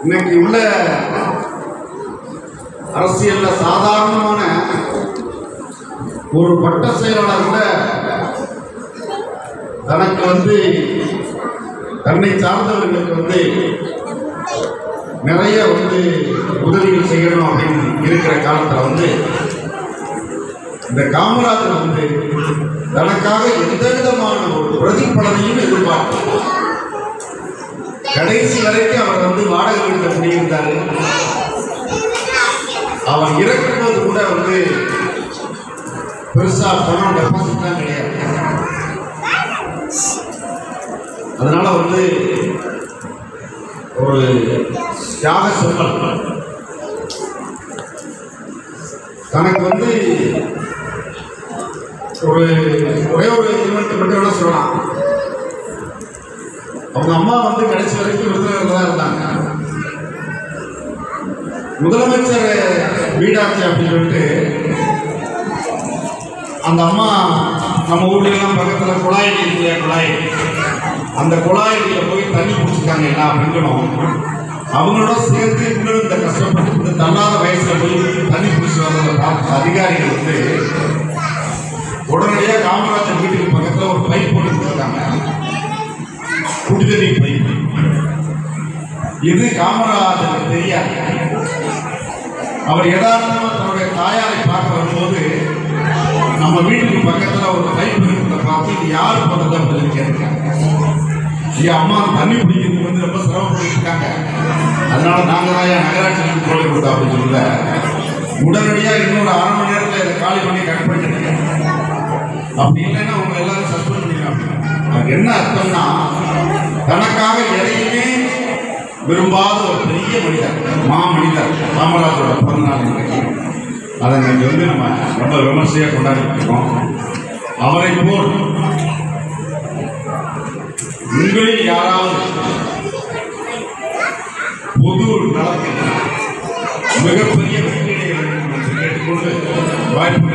இன்னைக்கு உள்ள அரசியல்ல சாதாரணமான ஒரு வட்ட செயலாளர் கூட தனக்கு தன்னை சார்ந்தவர்களுக்கு நிறைய உதவிகள் செய்யணும் அப்படின்னு இருக்கிற காலத்தில் இந்த காமராஜர் தனக்காக எந்த விதமான ஒரு பிரதிபலனையும் எதிர்பார்க்க கடைசி வரைக்கும் அவர் வாடகை வீட்டில் குடியிருந்தார். அவர் இறக்கும்போது கூட பெருசா பணம் டெபாசிட் தான் கிடையாது. அதனால ஒரு தியாக சொல் தனக்கு ஒரே ஒரு ஈவெண்ட் மட்டும் வேணா சொல்லலாம். அவங்க அம்மா கடைசி வரைக்கும் விருதுநகர்ல தான் இருந்தாங்க. முதலமைச்சர் வீடாச்சு அப்படின்னு சொல்லிட்டு அந்த அம்மா நம்ம ஊர்லாம் பக்கத்தில் குழாய் இல்லையா, அந்த குழாயில் போய் தண்ணி குடிச்சிருக்காங்க எல்லா பெண்களும். அவங்களோட சேர்ந்து இன்னும் இந்த கஷ்டப்பட்டு இந்த தள்ளாத வயசுல போய் தண்ணி குடிச்சு வர்றதை பார்த்த அதிகாரிகள் உடனடியாக காமராஜர் வீட்டுக்கு பக்கத்தில் ஒரு பைப் போட்டு கொடுத்துருக்காங்க, குடிநீர் பைப். இது காமராஜருக்கு தெரியாது. அவர் யதார்த்தமாக தன்னுடைய தாயாரை பார்க்க வரும்போது நம்ம வீட்டுக்கு பக்கத்தில் ஒரு பைப் இருக்கிறத பார்த்து இது யார் போடுறது அப்படின்னு கேட்கிறாங்க. அம்மா தண்ணி பிடிக்கிறது ரொம்ப சிரமப்பட்டு இருக்காங்க, அதனால நாங்கள் தான் நகராட்சிக்கு போய் கொடுத்தோம் அப்படின்னு சொல்ல உடனடியாக இன்னொரு அரை மணி நேரத்தில் இதை காலி பண்ணி கட் பண்ணிட்டு அப்படி இல்லைன்னா அவங்க எல்லாரும் சஸ்பெண்ட் பண்ணிக்கலாம். அதுக்கு என்ன அர்த்தம்னா தனக்காக எதையுமே விரும்பாத ஒரு பெரிய மனிதர், மாமனிதர் காமராஜரோட பிறந்தநாள் இன்னைக்கு. அதை இன்னைக்கு நம்ம ரொம்ப விமர்சையாக கொண்டாடிட்டு இருக்கோம். அவரை போல் உங்களில் யாராவது பொது நலத்தில் மிகப்பெரிய வெற்றியை கேட்டுக்கொண்டு வாய்ப்பு